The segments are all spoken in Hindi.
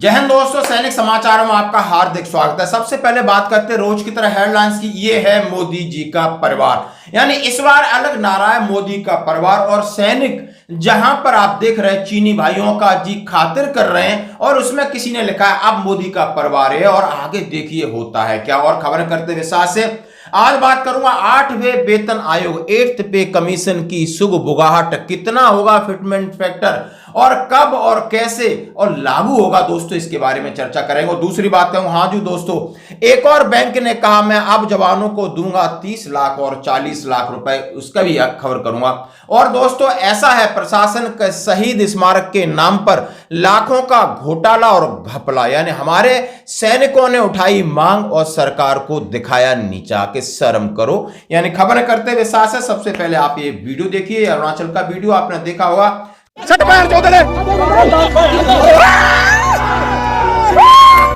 जय हिंद दोस्तों, सैनिक समाचारों में आपका हार्दिक स्वागत है। सबसे पहले बात करते हैं रोज की तरह हेडलाइंस की। ये है मोदी जी का परिवार, यानी इस बार अलग नारा है मोदी का परिवार। और सैनिक जहां पर आप देख रहे हैं चीनी भाइयों का जी खातिर कर रहे हैं और उसमें किसी ने लिखा है अब मोदी का परिवार है और आगे देखिए होता है क्या। और खबरें करते हुए साथ से आज बात करूंगा 8वें वेतन आयोग 8th पे कमीशन की सुगबुगाहट, कितना होगा फिटमेंट फैक्टर और कब और कैसे और लागू होगा दोस्तों, इसके बारे में चर्चा करेंगे। और दूसरी बात कहूं, हाँ जी दोस्तों, एक और बैंक ने कहा मैं अब जवानों को दूंगा 30 लाख और 40 लाख रुपए, उसका भी खबर करूंगा। और दोस्तों ऐसा है प्रशासन के शहीद स्मारक के नाम पर लाखों का घोटाला और घपला, यानी हमारे सैनिकों ने उठाई मांग और सरकार को दिखाया नीचा के शर्म करो। यानी खबर करते हुए साथ सबसे पहले आप ये वीडियो देखिए, अरुणाचल का वीडियो आपने देखा होगा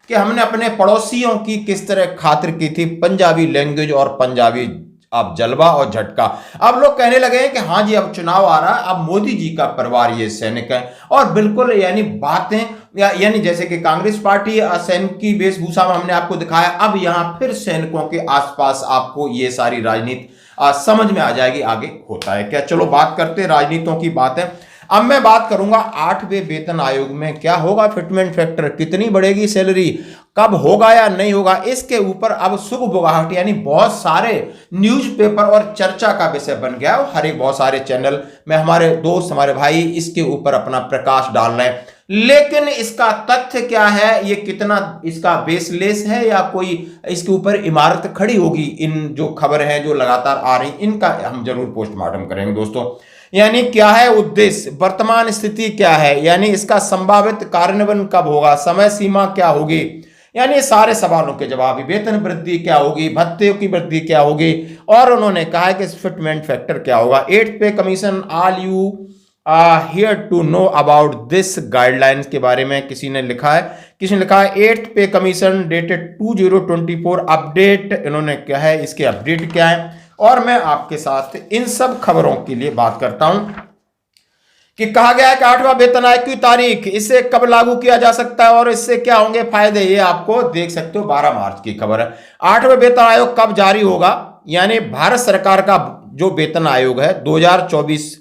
कि हमने अपने पड़ोसियों की किस तरह खातिर की थी। पंजाबी लैंग्वेज और पंजाबी अब जलवा और झटका। अब लोग कहने लगे हैं कि हाँ जी अब चुनाव आ रहा है, अब मोदी जी का परिवार ये सैनिक है। और बिल्कुल यानी बातें यानी जैसे कि कांग्रेस पार्टी सैनिक की वेशभूषा में हमने आपको दिखाया, अब यहां फिर सैनिकों के आसपास आपको ये सारी राजनीति समझ में आ जाएगी आगे होता है क्या। चलो बात करते हैं राजनीतियों की बातें। अब मैं बात करूंगा 8वें वेतन आयोग में क्या होगा फिटमेंट फैक्टर, कितनी बढ़ेगी सैलरी, कब होगा या नहीं होगा, इसके ऊपर अब सुगबुगाहट यानी बहुत सारे न्यूज़पेपर और चर्चा का विषय बन गया है। हर एक बहुत सारे चैनल में हमारे दोस्त हमारे भाई इसके ऊपर अपना प्रकाश डाल रहे हैं। लेकिन इसका तथ्य क्या है, ये कितना इसका बेसलेस है या कोई इसके ऊपर इमारत खड़ी होगी, इन जो खबर है जो लगातार आ रही इनका हम जरूर पोस्टमार्टम करेंगे दोस्तों। यानी क्या है उद्देश्य, वर्तमान स्थिति क्या है, यानी इसका संभावित कार्यान्वयन कब होगा, समय सीमा क्या होगी, यानी सारे सवालों के जवाब। वेतन वृद्धि क्या होगी, भत्ते की वृद्धि क्या होगी, और उन्होंने कहा है कि फिटमेंट फैक्टर क्या होगा। 8th pay commission all you here to know about this guidelines के बारे में किसी ने लिखा है 8th pay commission dated 2024 update, इन्होंने क्या है इसके अपडेट क्या है। और मैं आपके साथ इन सब खबरों के लिए बात करता हूं कि कहा गया है कि 8वां वेतन आयोग की तारीख, इसे कब लागू किया जा सकता है और इससे क्या होंगे फायदे, ये आपको देख सकते हो 12 मार्च की खबर है। 8वां वेतन आयोग कब जारी होगा, यानी भारत सरकार का जो वेतन आयोग है 2024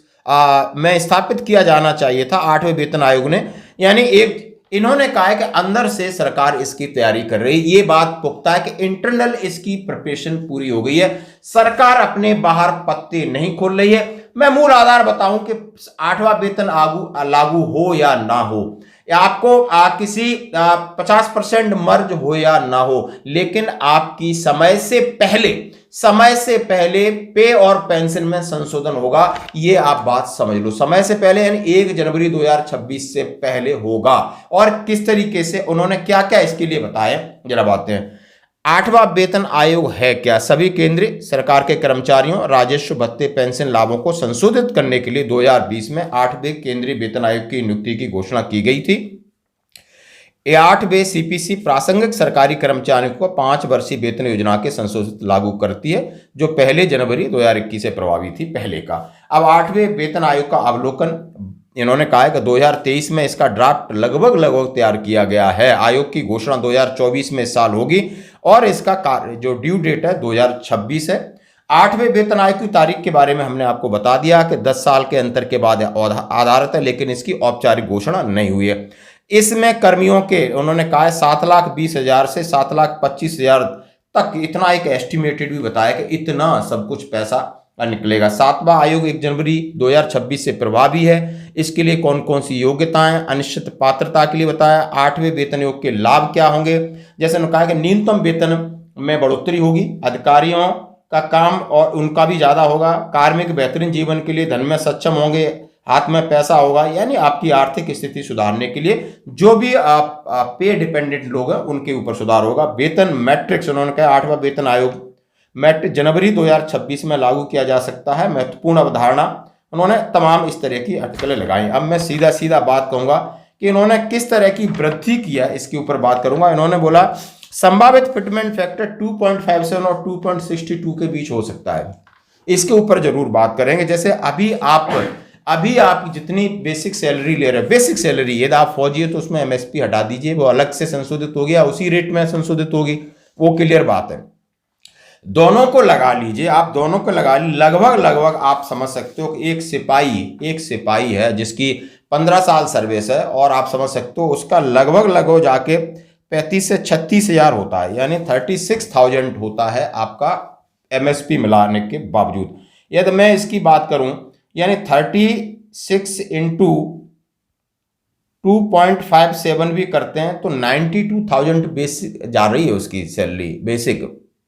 में स्थापित किया जाना चाहिए था 8वें वेतन आयोग ने, यानी एक इन्होंने कहा है कि अंदर से सरकार इसकी तैयारी कर रही है। ये बात पुख्ता है कि इंटरनल इसकी प्रिपरेशन पूरी हो गई है, सरकार अपने बाहर पत्ते नहीं खोल रही है। मैं मूल आधार बताऊं कि 8वां वेतन लागू हो या ना हो, या आपको किसी 50% मर्ज हो या ना हो, लेकिन आपकी समय से पहले पे और पेंशन में संशोधन होगा। ये आप बात समझ लो, समय से पहले यानी 1 जनवरी 2026 से पहले होगा। और किस तरीके से उन्होंने क्या क्या इसके लिए बताया जरा बातें हैं। 8वां वेतन आयोग है क्या, सभी केंद्रीय सरकार के कर्मचारियों राजस्व भत्ते पेंशन लाभों को संशोधित करने के लिए 2020 में 8वें केंद्रीय वेतन आयोग की नियुक्ति की घोषणा की गई थी। 8वें सीपीसी प्रासंगिक सरकारी कर्मचारियों को 5 वर्षीय वेतन योजना के संशोधित लागू करती है, जो 1 जनवरी 2021 से प्रभावी थी पहले का। अब 8वें वेतन आयोग का अवलोकन इन्होंने कहा है कि 2023 में इसका ड्राफ्ट लगभग तैयार किया गया है। आयोग की घोषणा 2024 में साल होगी और इसका जो ड्यू डेट है 2026 है। 8वें वेतन आयोग की तारीख के बारे में हमने आपको बता दिया कि 10 साल के अंतर के बाद आधारित है, लेकिन इसकी औपचारिक घोषणा नहीं हुई है। इसमें कर्मियों के उन्होंने कहा है 7,20,000 से 7,25,000 तक, इतना एक एस्टिमेटेड भी बताया कि इतना सब कुछ पैसा निकलेगा। 7वां आयोग 1 जनवरी 2026 से प्रभावी है। इसके लिए कौन कौन सी योग्यताएं, अनिश्चित पात्रता के लिए बताया। 8वें वेतन आयोग के लाभ क्या होंगे, जैसे उन्होंने कहा कि न्यूनतम वेतन में बढ़ोतरी होगी, अधिकारियों का काम और उनका भी ज्यादा होगा, कार्मिक बेहतरीन जीवन के लिए धन में सक्षम होंगे, हाथ में पैसा होगा, यानी आपकी आर्थिक स्थिति सुधारने के लिए जो भी पे डिपेंडेंट लोग हैं उनके ऊपर सुधार होगा। वेतन मैट्रिक्स उन्होंने कहा 8वां वेतन आयोग मैट्रिक जनवरी 2026 में लागू किया जा सकता है, महत्वपूर्ण अवधारणा। उन्होंने तमाम इस तरह की अटकलें लगाई। अब मैं सीधा बात कहूंगा कि इन्होंने किस तरह की वृद्धि किया, इसके ऊपर बात करूंगा। इन्होंने बोला संभावित फिटमेंट फैक्टर 2.57 और 2.62 के बीच हो सकता है, इसके ऊपर जरूर बात करेंगे। जैसे अभी आप अभी आप जितनी बेसिक सैलरी ले रहे हैं, बेसिक सैलरी, यदि आप फौजी है तो उसमें एमएसपी हटा दीजिए, वो अलग से संशोधित हो गया, उसी रेट में संशोधित होगी, वो क्लियर बात है। दोनों को लगा लीजिए, आप दोनों को लगा लीजिए, लगभग लगभग आप समझ सकते हो कि एक सिपाही है जिसकी 15 साल सर्विस है, और आप समझ सकते हो उसका लगभग लगभग जाके 35 से 36 हजार होता है, यानी 36,000 होता है आपका एमएसपी मिलाने के बावजूद। यदि मैं इसकी बात करूं, यानी 36 इंटू 2.57 भी करते हैं तो 92,000 बेसिक जा रही है उसकी सैलरी, बेसिक,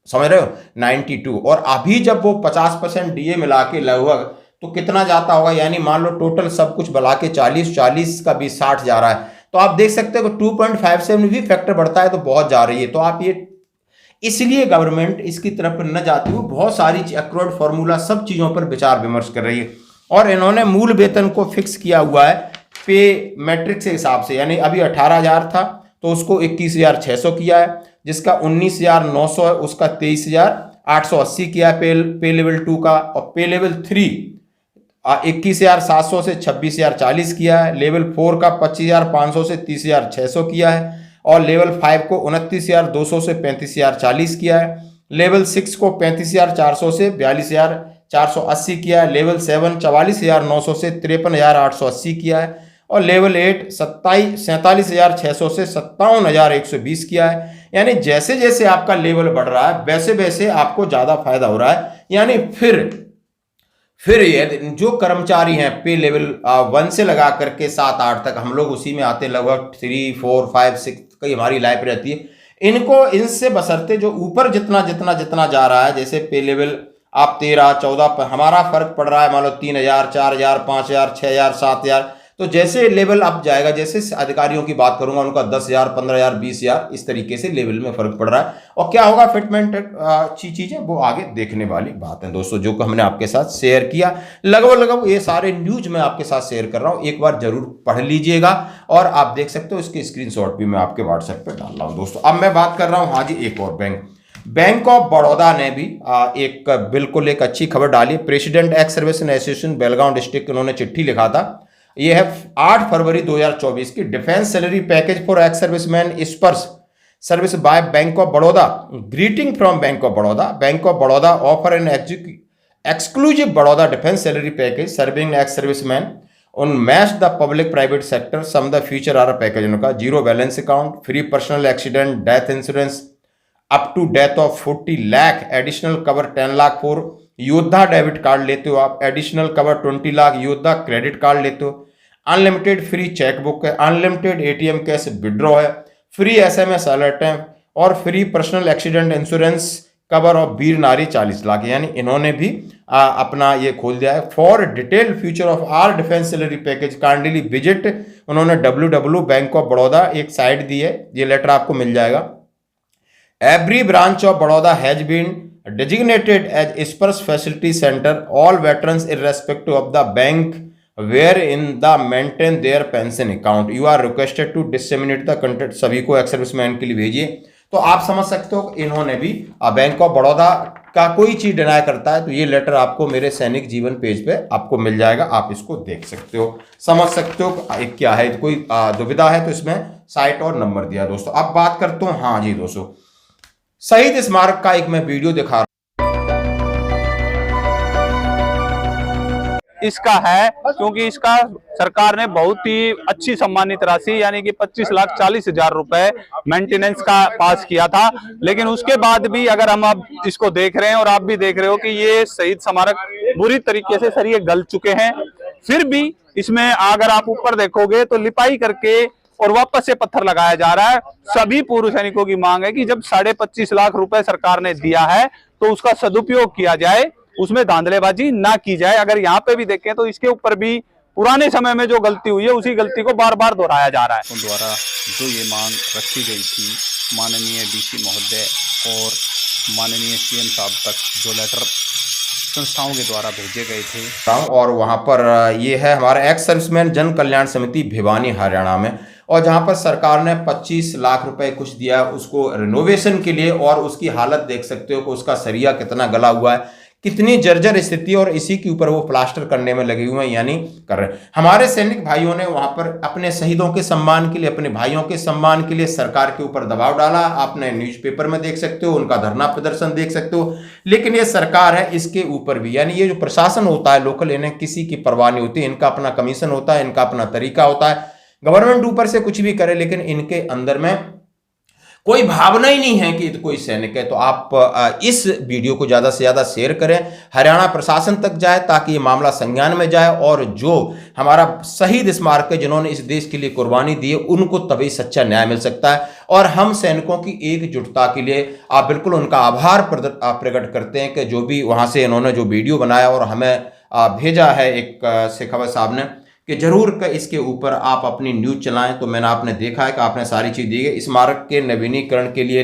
समझ रहे हो, 92। और अभी जब वो 50% डीए मिला के लगभग तो कितना जाता होगा, यानी मान लो टोटल सब कुछ मिला के 40 का भी 60 जा रहा है, तो आप देख सकते हो कि 2.57 भी फैक्टर बढ़ता है तो बहुत जा रही है। तो आप ये, इसलिए गवर्नमेंट इसकी तरफ न जाती हुई बहुत सारी अक्रोड फार्मूला सब चीज़ों पर विचार विमर्श कर रही है, और इन्होंने मूल वेतन को फिक्स किया हुआ है पे मैट्रिक्स के हिसाब से, यानी अभी 18,000 था तो उसको 21,600 किया है, जिसका 19,900 है उसका 23,880 किया है पे लेवल 2 का, और पे लेवल 3 21,700 से 26,040 किया है, लेवल 4 का 25,500 से 30,600 किया है, और लेवल 5 को 29,200 से 35,040 किया है, लेवल 6 को 35,400 से 42,480 किया है, लेवल 7 44,900 से 53,880 किया है, और लेवल 8 47,600 से 57,120 किया है। यानी जैसे जैसे आपका लेवल बढ़ रहा है वैसे वैसे आपको ज्यादा फायदा हो रहा है। यानी फिर ये जो कर्मचारी हैं पे लेवल 1 से लगा करके 7-8 तक, हम लोग उसी में आते हैं, लगभग 3, 4, 5, 6 की हमारी लाइफ रहती है, इनको इनसे बशर्ते जो ऊपर जितना जितना जितना जा रहा है, जैसे पे लेवल आप 13, 14 पर हमारा फर्क पड़ रहा है, मान लो 3,000, 4,000, 5,000, 6,000, 7,000, तो जैसे लेवल अप जाएगा, जैसे अधिकारियों की बात करूंगा उनका 10,000, 15,000, 20,000, इस तरीके से लेवल में फर्क पड़ रहा है। और क्या होगा फिटमेंट चीजें वो आगे देखने वाली बात है दोस्तों, जो हमने आपके साथ शेयर किया। लगभग लगभग ये सारे न्यूज मैं आपके साथ शेयर कर रहा हूं, एक बार जरूर पढ़ लीजिएगा, और आप देख सकते हो इसके स्क्रीनशॉट भी मैं आपके व्हाट्सएप पर डाल रहा हूं दोस्तों। अब मैं बात कर रहा हूं, हाँ जी, एक और बैंक ऑफ बड़ौदा ने भी एक बिल्कुल एक अच्छी खबर डाली। President ex serviceman association Belgaum district, उन्होंने चिट्ठी लिखा था, ये है 8 फरवरी 2024 की, defence salary package for ex serviceman Sparsh service by bank of Baroda, greeting from bank of Baroda. Bank of Baroda offer an exclusive Baroda defence salary package serving ex serviceman on match the public private sector, some the feature are package उनका, zero balance account, free personal accident death insurance up to death of 40 lakh, additional cover 10 lakh for Yoddha debit card लेते हो आप, एडिशनल कवर 20 लाख योद्धा क्रेडिट कार्ड लेते हो, अनलिमिटेड फ्री चेकबुक है, अनलिमिटेड एटीएम कैश विड्रॉ है, फ्री एसएमएस अलर्ट है, और free personal accident insurance cover of Veer Nari 40 lakh. यानी इन्होंने भी अपना ये खोल दिया है। For detail future of our defence salary package kindly visit, उन्होंने www बैंक ऑफ बड़ौदा एक साइट दी है, ये लेटर आपको मिल जाएगा। Every branch of Baroda has been designated as SPARSH facility centre, all veterans irrespective of the bank where in the maintain their pension account, you are requested to disseminate the content, सभी को एक्स सर्विसमैन के लिए भेजिए। तो आप समझ सकते हो इन्होंने भी बैंक ऑफ बड़ौदा का कोई चीज डिनाई करता है तो ये लेटर आपको मेरे सैनिक जीवन पेज पे आपको मिल जाएगा, आप इसको देख सकते हो, समझ सकते हो क्या है। कोई दुविधा है तो इसमें साइट और नंबर दिया दोस्तों। अब बात करता हूं, हाँ जी दोस्तों, शहीद स्मारक का एक मैं वीडियो दिखा रहा हूं, इसका है क्योंकि इसका सरकार ने बहुत ही अच्छी सम्मानित राशि यानी कि 25,40,000 रुपए मेंटेनेंस का पास किया था। लेकिन उसके बाद भी अगर हम अब इसको देख रहे हैं और आप भी देख रहे हो कि ये शहीद स्मारक बुरी तरीके से सर ये गल चुके हैं, फिर भी इसमें अगर आप ऊपर देखोगे तो लिपाई करके और वापस से पत्थर लगाया जा रहा है। सभी पूर्व सैनिकों की मांग है कि जब 25.5 लाख रुपए सरकार ने दिया है तो उसका सदुपयोग किया जाए, उसमें धांधलेबाजी ना की जाए। अगर यहाँ पे भी देखें तो इसके ऊपर भी पुराने समय में जो गलती हुई है उसी गलती को बार बार दोहराया जा रहा है। उन द्वारा जो ये मांग रखी गई थी माननीय डीसी महोदय और माननीय सीएम साहब तक जो लेटर संस्थाओं के द्वारा भेजे गए थे, और वहाँ पर ये है हमारा एक्स सर्विसमैन जन कल्याण समिति भिवानी हरियाणा में, और जहाँ पर सरकार ने 25 लाख रुपए कुछ दिया उसको रिनोवेशन के लिए, और उसकी हालत देख सकते हो कि उसका सरिया कितना गला हुआ है, कितनी जर्जर स्थिति और इसी के ऊपर वो प्लास्टर करने में लगे हुए हैं, यानी कर रहे हैं। हमारे सैनिक भाइयों ने वहां पर अपने शहीदों के सम्मान के लिए, अपने भाइयों के सम्मान के लिए सरकार के ऊपर दबाव डाला। आपने न्यूज़पेपर में देख सकते हो, उनका धरना प्रदर्शन देख सकते हो। लेकिन ये सरकार है, इसके ऊपर भी यानी ये जो प्रशासन होता है लोकल, इन्हें किसी की परवाह नहीं होती। इनका अपना कमीशन होता है, इनका अपना तरीका होता है। गवर्नमेंट ऊपर से कुछ भी करे, लेकिन इनके अंदर में कोई भावना ही नहीं है कि कोई सैनिक है। तो आप इस वीडियो को ज़्यादा से ज़्यादा शेयर करें, हरियाणा प्रशासन तक जाए, ताकि ये मामला संज्ञान में जाए और जो हमारा शहीद स्मारक है, जिन्होंने इस देश के लिए कुर्बानी दी है, उनको तभी सच्चा न्याय मिल सकता है। और हम सैनिकों की एकजुटता के लिए आप बिल्कुल उनका आभार प्रकट करते हैं कि जो भी वहाँ से इन्होंने जो वीडियो बनाया और हमें भेजा है एक शेखावत साहब ने, कि जरूर का इसके ऊपर आप अपनी न्यूज़ चलाएं। तो मैंने आपने देखा है कि आपने सारी चीज़ दी है। स्मारक के नवीनीकरण के लिए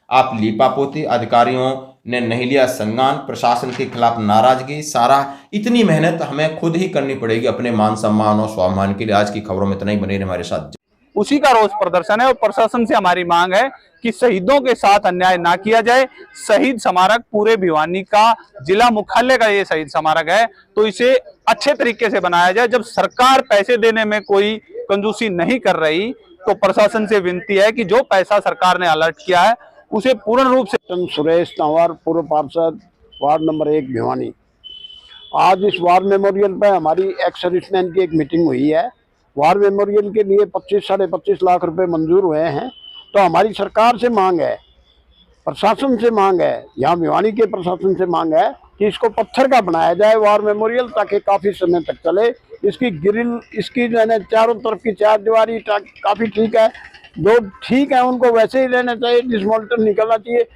आप लीपापोती, अधिकारियों ने नहीं लिया संज्ञान, प्रशासन के खिलाफ नाराजगी, सारा इतनी मेहनत हमें खुद ही करनी पड़ेगी अपने मान सम्मान और स्वाभिमान के लिए। आज की खबरों में इतना ही, बने रहे हमारे साथ। उसी का रोष प्रदर्शन है और प्रशासन से हमारी मांग है कि शहीदों के साथ अन्याय ना किया जाए। शहीद स्मारक पूरे भिवानी का जिला मुख्यालय का ये शहीद स्मारक है, तो इसे अच्छे तरीके से बनाया जाए। जब सरकार पैसे देने में कोई कंजूसी नहीं कर रही, तो प्रशासन से विनती है कि जो पैसा सरकार ने अलर्ट किया है उसे पूर्ण रूप से। सुरेश तंवर, पूर्व पार्षद, वार्ड नंबर 1 भिवानी। आज इस वार मेमोरियल पर हमारी एक्स सर्विसमैन की एक मीटिंग हुई है। वार मेमोरियल के लिए 25-25.5 लाख रुपए मंजूर हुए हैं। तो हमारी सरकार से मांग है, प्रशासन से मांग है, यहाँ भिवानी के प्रशासन से मांग है कि इसको पत्थर का बनाया जाए वार मेमोरियल, ताकि काफ़ी समय तक चले। इसकी ग्रिल, इसकी जो है चारों तरफ की चार दीवारी काफ़ी ठीक है। जो ठीक है उनको वैसे ही रहना चाहिए, डिसमोल्टर निकलना चाहिए।